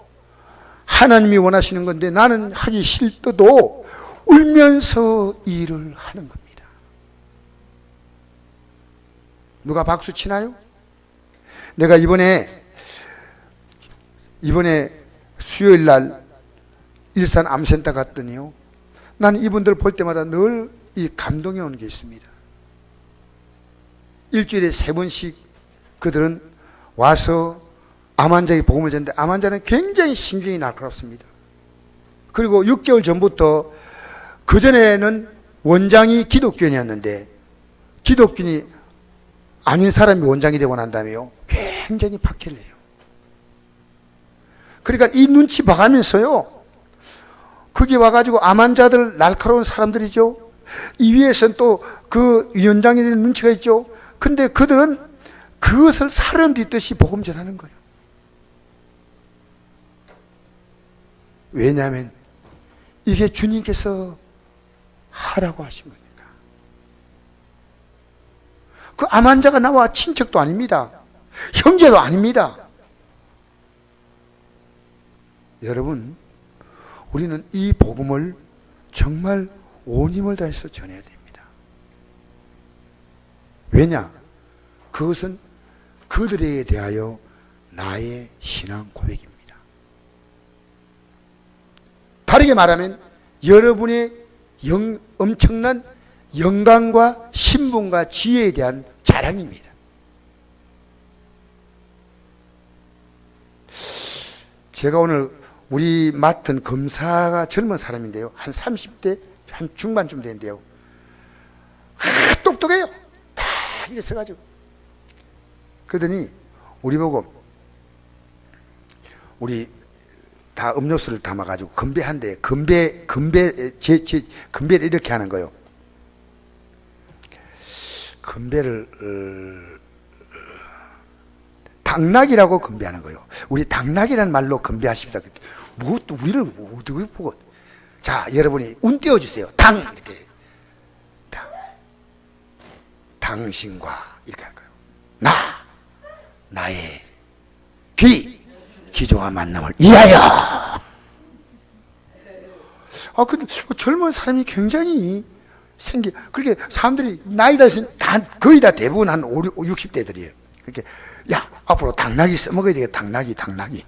하나님이 원하시는 건데 나는 하기 싫어도 울면서 일을 하는 겁니다. 누가 박수 치나요? 내가 이번에 수요일 날 일산 암센터 갔더니요, 나는 이분들 볼 때마다 늘 이 감동이 오는 게 있습니다. 일주일에 3번씩 그들은 와서 암 환자에게 복음을 전하는데 암 환자는 굉장히 신경이 날카롭습니다. 그리고 6개월 전부터, 그전에는 원장이 기독교인이었는데 기독교인이 아닌 사람이 원장이 되고 난 다음에요 굉장히 박해를 해요. 그러니까 이 눈치 봐가면서요 거기 와가지고 암 환자들 날카로운 사람들이죠. 이 위에서는 또 그 위원장이 되는 눈치가 있죠. 근데 그들은 그것을 사람 뒤듯이 복음 전하는 거예요. 왜냐하면 이게 주님께서 하라고 하신 거니까. 그 암 환자가 나와 친척도 아닙니다. 형제도 아닙니다. 여러분, 우리는 이 복음을 정말 온 힘을 다해서 전해야 됩니다. 왜냐? 그것은 그들에 대하여 나의 신앙 고백입니다. 다르게 말하면 여러분의 엄청난 영광과 신분과 지혜에 대한 자랑입니다. 제가 오늘 우리 맡은 검사가 젊은 사람인데요, 한 30대 한 중반쯤 되는데요, 똑똑해요. 다 이랬어가지고 그러더니 우리 보고 우리 다 음료수를 담아가지고 건배한대. 건배를 이렇게 하는 거예요. 건배를 당락이라고 건배하는 거예요. 우리 당락이라는 말로 건배하십시다. 뭐 또 우리를 어떻게 보고? 자, 여러분이 운 띄워주세요. 당 이렇게 당신과 이렇게 할 거예요. 나의 기조와 만남을 위하여. 근데 젊은 사람이 굉장히 그렇게 사람들이 나이 다신 거의 다 대부분 한 60대들이에요. 그렇게 야, 앞으로 당나귀 써먹어야 되겠다. 당나귀.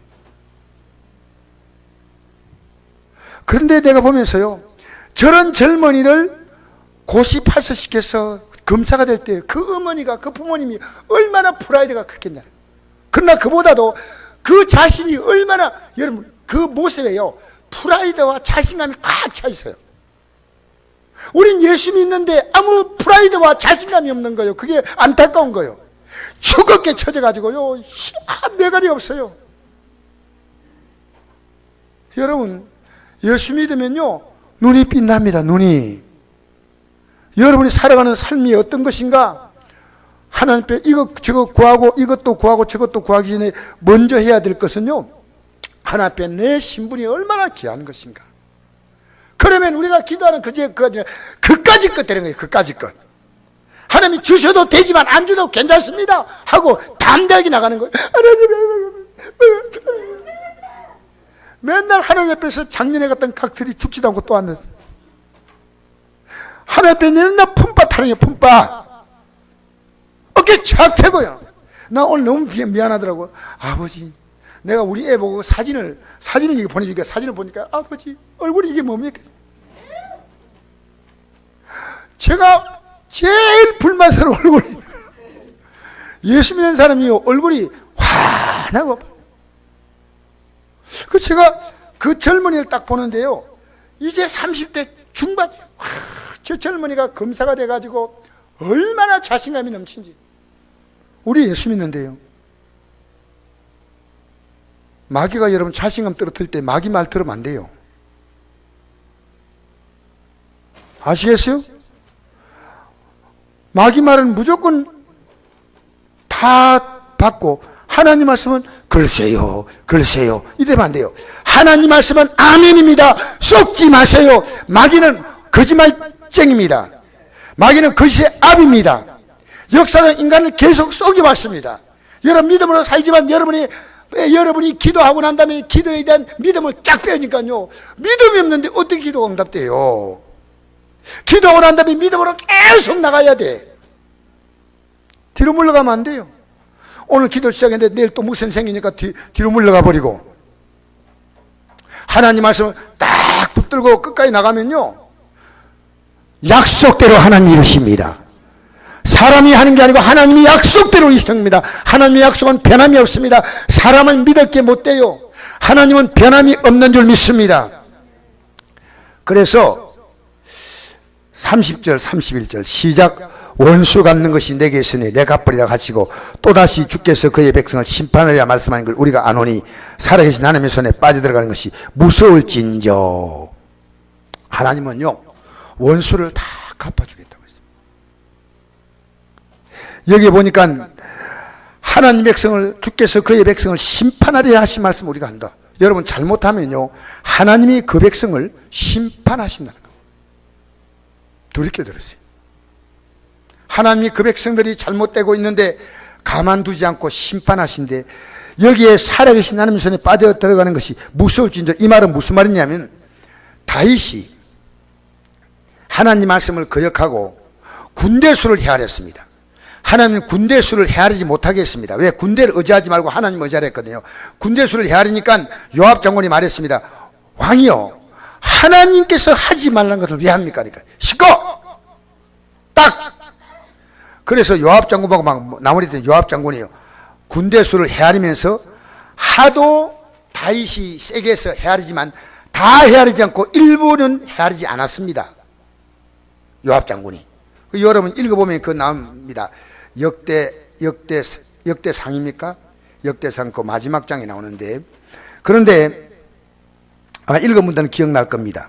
그런데 내가 보면서요, 저런 젊은이를 고시 파서시켜서 검사가 될 때 그 어머니가, 그 부모님이 얼마나 프라이드가 컸겠냐. 그러나 그보다도 그 자신이 얼마나, 여러분 그 모습에요 프라이드와 자신감이 꽉 차 있어요. 우린 예수 믿는데 아무 프라이드와 자신감이 없는 거예요. 그게 안타까운 거예요. 추겁게 쳐져가지고요 매갈이 없어요. 여러분, 예수 믿으면요 눈이 빛납니다. 눈이. 여러분이 살아가는 삶이 어떤 것인가, 하나님 앞에 저거 구하고 이것도 구하고 저것도 구하기 전에 먼저 해야 될 것은요, 하나님 앞에 내 신분이 얼마나 귀한 것인가, 그러면 우리가 기도하는 그까지 것 되는 거예요. 그까지 것. 하나님이 주셔도 되지만 안 주도 괜찮습니다 하고 담대하게 나가는 거예요. 하나님, 맨날 하나님 앞에서 작년에 갔던 각들이 죽지도 않고 또 왔는데, 하나님 앞에 맨날 품바 타령해. 품바 어깨 쫙 대고요. 나 오늘 너무 미안하더라고. 아버지, 내가 우리 애 보고 사진을 이게 보내주니까, 사진을 보니까 아버지 얼굴이 이게 뭡니까? 제가 제일 불만스러운 얼굴이, 예수 믿는 사람이 얼굴이 환하고, 그 제가 그 젊은이를 딱 보는데요, 이제 30대 중반이에요. 저 젊은이가 검사가 돼가지고 얼마나 자신감이 넘친지. 우리 예수 믿는데요, 마귀가 여러분 자신감 떨어뜨릴 때 마귀 말 들으면 안 돼요. 아시겠어요? 마귀 말은 무조건 다 받고, 하나님 말씀은 글쎄요, 글쎄요 이러면 안 돼요. 하나님 말씀은 아멘입니다. 속지 마세요. 마귀는 거짓말쟁입니다. 마귀는 거짓의 압입니다. 역사는 인간을 계속 속여왔습니다. 여러분 믿음으로 살지만 여러분이 기도하고 난 다음에 기도에 대한 믿음을 쫙 빼니까요, 믿음이 없는데 어떻게 기도가 응답돼요? 기도하고 난 다음에 믿음으로 계속 나가야 돼. 뒤로 물러가면 안 돼요. 오늘 기도 시작했는데 내일 또 무슨 생기니까 뒤로 물러가 버리고, 하나님 말씀을 딱 붙들고 끝까지 나가면요, 약속대로 하나님이 이루십니다. 사람이 하는 게 아니고 하나님이 약속대로 이루십니다. 하나님의 약속은 변함이 없습니다. 사람은 믿을 게 못 돼요. 하나님은 변함이 없는 줄 믿습니다. 그래서 30절 31절 시작. 원수 갚는 것이 내게 있으니 내 갚으리라 하시고 또다시 주께서 그의 백성을 심판하리라 말씀하는 걸 우리가 아노니 살아계신 하나님의 손에 빠져들어가는 것이 무서울진저. 하나님은요, 원수를 다 갚아주겠다고 했습니다. 여기 보니까 하나님 백성을, 주께서 그의 백성을 심판하리라 하신 말씀 우리가 한다. 여러분 잘못하면요, 하나님이 그 백성을 심판하신다는 겁니다. 두렵게 들으세요. 하나님이 그 백성들이 잘못되고 있는데 가만두지 않고 심판하신데, 여기에 살아계신 하나님의 손에 빠져 들어가는 것이 무서울진저. 이 말은 무슨 말이냐면, 다윗이 하나님 말씀을 거역하고 군대수를 헤아렸습니다. 하나님은 군대수를 헤아리지 못하게 했습니다. 왜? 군대를 의지하지 말고 하나님 의지하라 했거든요. 군대수를 헤아리니까 요압 장군이 말했습니다. 왕이요, 하나님께서 하지 말라는 것을 왜 합니까? 그러니까 시끄러! 딱! 그래서 요압 장군하고 막 나무랬던 요압 장군이요, 군대수를 헤아리면서 하도 다윗이 세게 해서 헤아리지만 다 헤아리지 않고 일부는 헤아리지 않았습니다. 요압 장군이. 여러분 읽어보면 그 나옵니다. 역대상입니까? 역대상 그 마지막 장에 나오는데, 그런데 아마 읽어본 분들은 기억날 겁니다.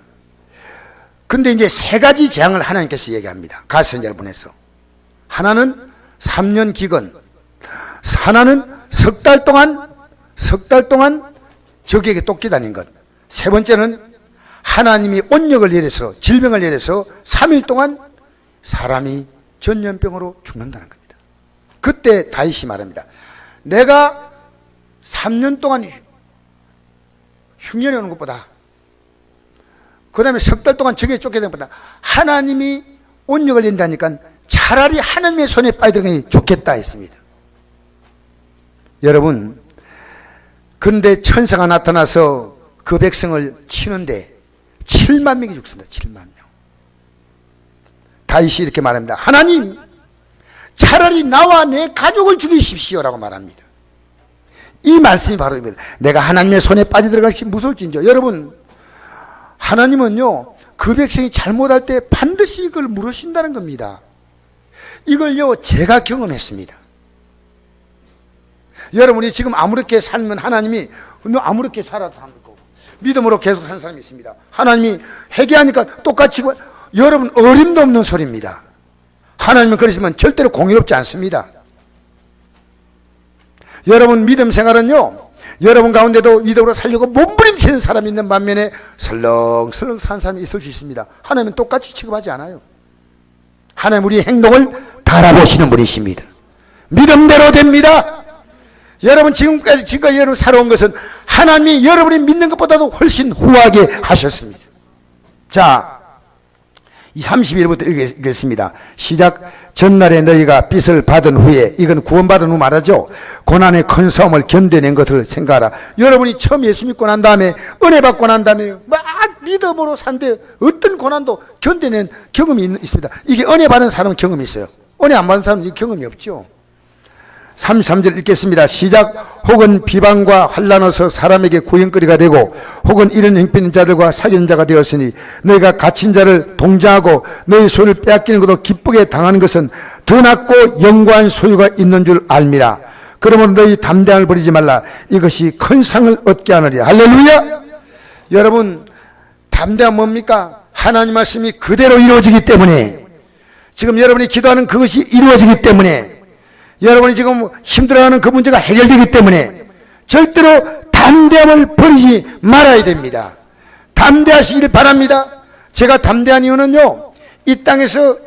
근데 이제 세 가지 재앙을 하나님께서 얘기합니다. 가시선지자를 보내서. 하나는 3년 기근, 하나는 석 달 동안 적에게 쫓기다닌 것, 세 번째는 하나님이 온역을 내려서, 질병을 내려서 3일 동안 사람이 전염병으로 죽는다는 겁니다. 그때 다윗이 말합니다. 내가 3년 동안 흉년이 오는 것보다, 그 다음에 석 달 동안 적에게 쫓겨다는 것보다 하나님이 온역을 낸다니까 차라리 하나님의 손에 빠져들어가니 좋겠다 했습니다. 여러분, 근데 천사가 나타나서 그 백성을 치는데 7만 명이 죽습니다. 7만 명. 다윗이 이렇게 말합니다. 하나님, 차라리 나와 내 가족을 죽이십시오라고 말합니다. 이 말씀이 바로 입니다. 내가 하나님의 손에 빠져들어갈지 무서울진저. 여러분, 하나님은요, 그 백성이 잘못할 때 반드시 이걸 물으신다는 겁니다. 이걸요, 제가 경험했습니다. 여러분이 지금 아무렇게 살면 하나님이 너 아무렇게 살아도 하는 거고, 믿음으로 계속 사는 사람이 있습니다. 하나님이 회개하니까 똑같이. 여러분, 어림도 없는 소리입니다. 하나님은 그러시면 절대로 공의롭지 않습니다. 여러분, 믿음 생활은요, 여러분 가운데도 믿음으로 살려고 몸부림치는 사람이 있는 반면에 설렁설렁 사는 사람이 있을 수 있습니다. 하나님은 똑같이 취급하지 않아요. 하나님 우리의 행동을 바라보시는 분이십니다. 믿음대로 됩니다. 여러분 지금까지 여러분 살아온 것은 하나님이 여러분이 믿는 것보다도 훨씬 후하게 하셨습니다. 자, 31절부터 읽겠습니다. 시작. 전날에 너희가 빚을 받은 후에, 이건 구원받은 후 말하죠. 고난의 큰 싸움을 견뎌낸 것을 생각하라. 여러분이 처음 예수 믿고 난 다음에, 은혜 받고 난 다음에 막 믿음으로 산데 어떤 고난도 견뎌낸 경험이 있습니다. 이게 은혜 받은 사람은 경험이 있어요. 은혜 안 받은 사람은 이 경험이 없죠. 33절 읽겠습니다. 시작. 혹은 비방과 환난에서 사람에게 구행거리가 되고 혹은 이런 형편인 자들과 사귀는 자가 되었으니 너희가 갇힌 자를 동정하고 너희 소유를 빼앗기는 것도 기쁘게 당하는 것은 더 낫고 영광한 소유가 있는 줄 알미라. 그러므로 너희 담대함을 버리지 말라. 이것이 큰 상을 얻게 하느니라. 할렐루야. 여러분 담대함 뭡니까? 하나님 말씀이 그대로 이루어지기 때문에, 지금 여러분이 기도하는 그것이 이루어지기 때문에, 여러분이 지금 힘들어하는 그 문제가 해결되기 때문에 절대로 담대함을 버리지 말아야 됩니다. 담대하시길 바랍니다. 제가 담대한 이유는요, 이 땅에서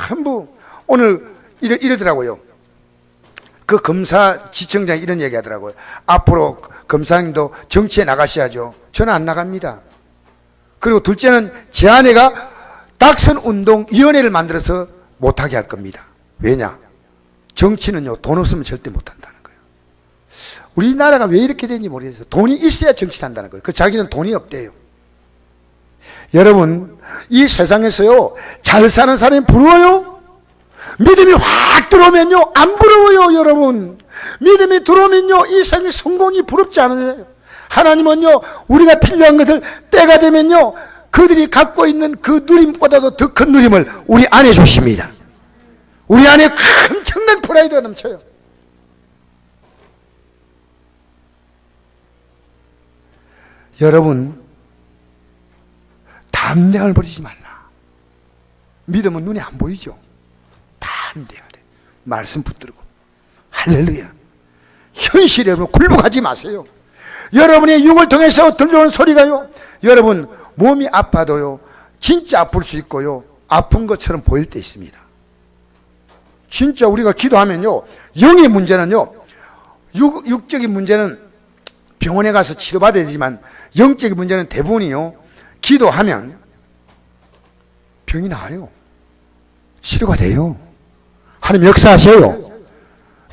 전부 오늘 이러더라고요. 그 검사지청장이 이런 얘기 하더라고요. 앞으로 검사님도 정치에 나가셔야죠. 저는 안 나갑니다. 그리고 둘째는 제 아내가 낙선운동위원회를 만들어서 못하게 할 겁니다. 왜냐? 정치는요, 돈 없으면 절대 못한다는 거예요. 우리나라가 왜 이렇게 되는지 모르겠어요. 돈이 있어야 정치를 한다는 거예요. 그 자기는 돈이 없대요. 여러분, 이 세상에서요, 잘 사는 사람이 부러워요? 믿음이 확 들어오면요, 안 부러워요, 여러분. 믿음이 들어오면요, 이 세상의 성공이 부럽지 않아요. 하나님은요, 우리가 필요한 것을 때가 되면요, 그들이 갖고 있는 그 누림보다도 더 큰 누림을 우리 안에 주십니다. 우리 안에 엄청난 프라이드가 넘쳐요. 여러분, 담대함을 버리지 말라. 믿음은 눈에 안 보이죠. 담대하래. 말씀 붙들고. 할렐루야. 현실에 여러분 굴복하지 마세요. 여러분의 육을 통해서 들려오는 소리가요, 여러분 몸이 아파도요, 진짜 아플 수 있고요, 아픈 것처럼 보일 때 있습니다. 진짜 우리가 기도하면요, 영의 문제는요, 육적인 문제는 병원에 가서 치료받아야 되지만 영적인 문제는 대부분이요, 기도하면 병이 나아요. 치료가 돼요. 하나님 역사하세요.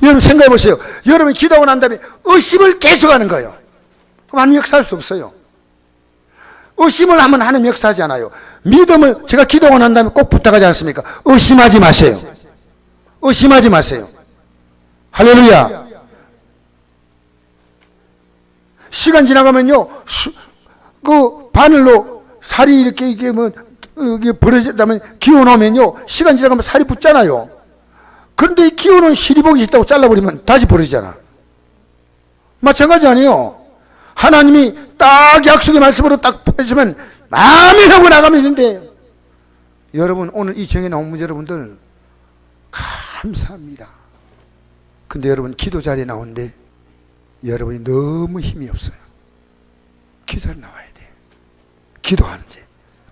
여러분 생각해 보세요. 여러분이 기도하고 난 다음에 의심을 계속하는 거예요. 그럼 하나님 역사할 수 없어요. 의심을 하면 하나님 역사하지 않아요. 믿음을 제가 기도하고 난 다음에 꼭 부탁하지 않습니까? 의심하지 마세요. 의심하지 마세요. 할렐루야. 시간 지나가면요, 그 바늘로 살이 이렇게 이게 뭐 이게 벌어졌다면 기워놓으면요, 시간 지나가면 살이 붙잖아요. 그런데 이 기워놓은 실이 보기 싫다고 잘라버리면 다시 벌어지잖아. 마찬가지 아니에요. 하나님이 딱 약속의 말씀으로 딱 해주면 마음이 하고 나가면 되는데, 여러분 오늘 이 정에 나온 분들 여러분들 감사합니다. 근데 여러분 기도 자리에 나오는데 여러분이 너무 힘이 없어요. 기도를 나와야 돼. 기도하는지.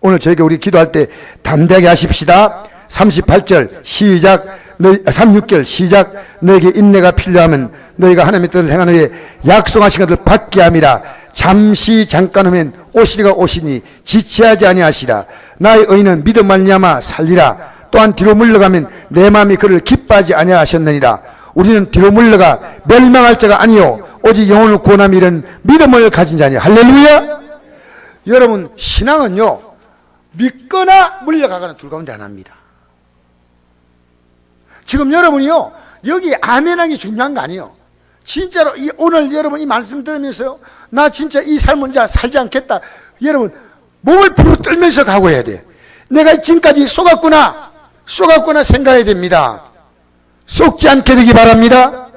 오늘 저희가 우리 기도할 때 담대하게 하십시다. 38절 시작. 36절 시작. 너에게 인내가 필요하면 너희가 하나님의 뜻을 행하는 후에 약속하신 것을 받게 함이라. 잠시 잠깐 후면 오시리가 오시니 지체하지 아니하시라. 나의 의인은 믿음 말미암아 살리라. 또한 뒤로 물러가면 내 마음이 그를 기뻐하지 아니하셨느니라. 우리는 뒤로 물러가 멸망할 자가 아니요 오직 영혼을 구원함이 이런 믿음을 가진 자니. 할렐루야. 여러분 신앙은요, 믿거나 물러가거나 둘 가운데 하나입니다. 지금 여러분이요, 여기 아멘하기 중요한 거 아니에요. 진짜로 오늘 여러분 이 말씀 들으면서요, 나 진짜 이 삶은 이제 살지 않겠다, 여러분 몸을 부르 떨면서 각오해야 돼. 내가 지금까지 속았구나 생각해야 됩니다. 속지 않게 되기 바랍니다.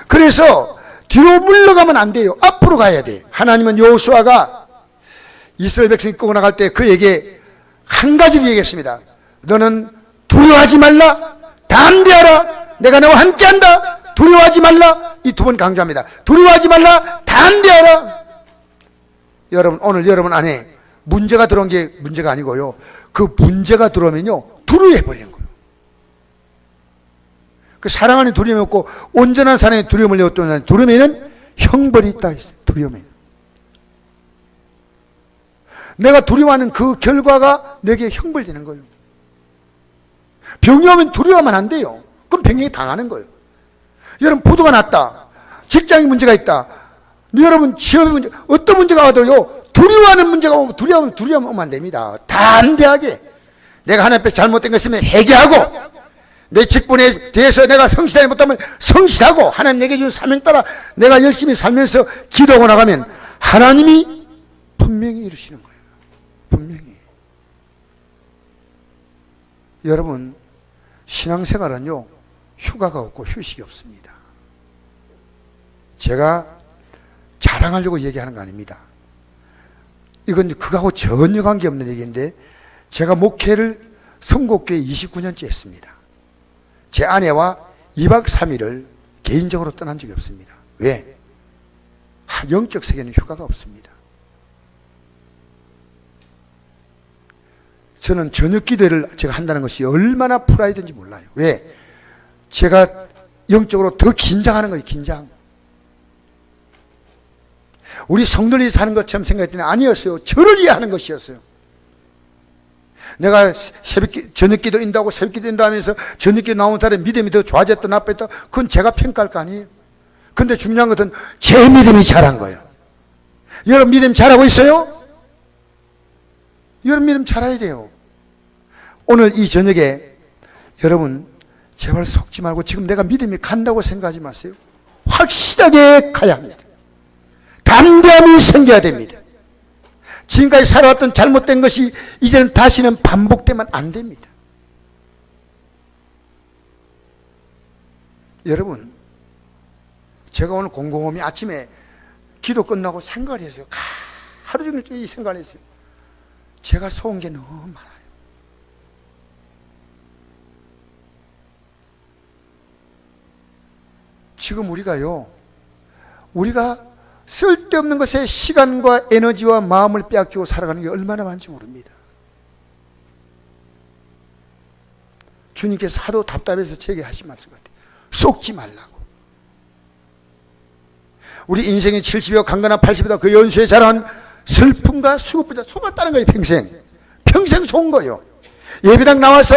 그래서 뒤로 물러가면 안 돼요. 앞으로 가야 돼. 하나님은 여호수아가 이스라엘 백성이 끌고 나갈 때 그에게 한 가지를 얘기했습니다. 너는 두려워하지 말라. 담대하라. 내가 너와 함께한다. 두려워하지 말라. 이 두 번 강조합니다. 두려워하지 말라, 담대하라. 여러분, 오늘 여러분 안에 문제가 들어온 게 문제가 아니고요, 그 문제가 들어오면요 두려워해버리는 거예요. 그 사랑 안에 두려움이 없고 온전한 사랑에 두려움을 내었던 두려움에는 형벌이 있다 했어요. 두려움에는 내가 두려워하는 그 결과가 내게 형벌되는 거예요. 병이 오면 두려워하면 안 돼요. 그럼 병에 당하는 거예요. 여러분, 부도가 났다, 직장에 문제가 있다, 여러분 취업에 문제, 어떤 문제가 와도요 두려워하는 문제가 오면 두려움 오면 안 됩니다. 담대하게 내가 하나님 앞에 잘못된 것 있으면 회개하고, 내 직분에 대해서 내가 성실하지 못하면 성실하고, 하나님 내게 준 사명 따라 내가 열심히 살면서 기도하고 나가면 하나님이 분명히 이루시는 거예요. 분명히. 여러분, 신앙생활은요 휴가가 없고 휴식이 없습니다. 제가 자랑하려고 얘기하는 거 아닙니다. 이건 그거하고 전혀 관계없는 얘기인데, 제가 목회를 성곡교회 29년째 했습니다. 제 아내와 2박 3일을 개인적으로 떠난 적이 없습니다. 왜? 영적 세계는 휴가가 없습니다. 저는 저녁 기도를 제가 한다는 것이 얼마나 프라이드인지 몰라요. 왜? 제가 영적으로 더 긴장하는 거예요. 긴장. 우리 성도들이 사는 것처럼 생각했더니 아니었어요. 저를 이해하는 것이었어요. 내가 저녁기도 인도하고 새벽기도 인도하면서 저녁기도 나오는 달에 믿음이 더 좋아졌다 나빴다, 그건 제가 평가할 거 아니에요. 근데 중요한 것은 제 믿음이 자란 거예요. 여러분 믿음 잘하고 있어요? 여러분 믿음 잘해야 돼요. 오늘 이 저녁에 여러분 제발 속지 말고, 지금 내가 믿음이 간다고 생각하지 마세요. 확실하게 가야 합니다. 담대함이 생겨야 됩니다. 지금까지 살아왔던 잘못된 것이 이제는 다시는 반복되면 안 됩니다. 여러분, 제가 오늘 공공홈이 아침에 기도 끝나고 생각을 했어요. 하루 종일 이 생각을 했어요. 제가 속은 게 너무 많아요. 지금 우리가 쓸데없는 것에 시간과 에너지와 마음을 빼앗기고 살아가는 게 얼마나 많은지 모릅니다. 주님께서 하도 답답해서 제게 하신 말씀 같아요. 속지 말라고. 우리 인생이 70이고 강건한 80이다 그 연수에 자란 슬픔과 수고보다 속았다는 거예요. 평생 속은 거예요. 예배당 나와서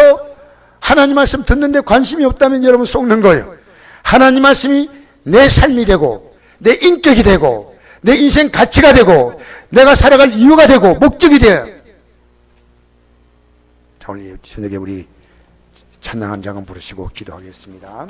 하나님 말씀 듣는데 관심이 없다면 여러분 속는 거예요. 하나님 말씀이 내 삶이 되고 내 인격이 되고 내 인생 가치가 되고 내가 살아갈 이유가 되고 목적이 돼요. 자, 오늘 저녁에 우리 찬양 한 장은 부르시고 기도하겠습니다.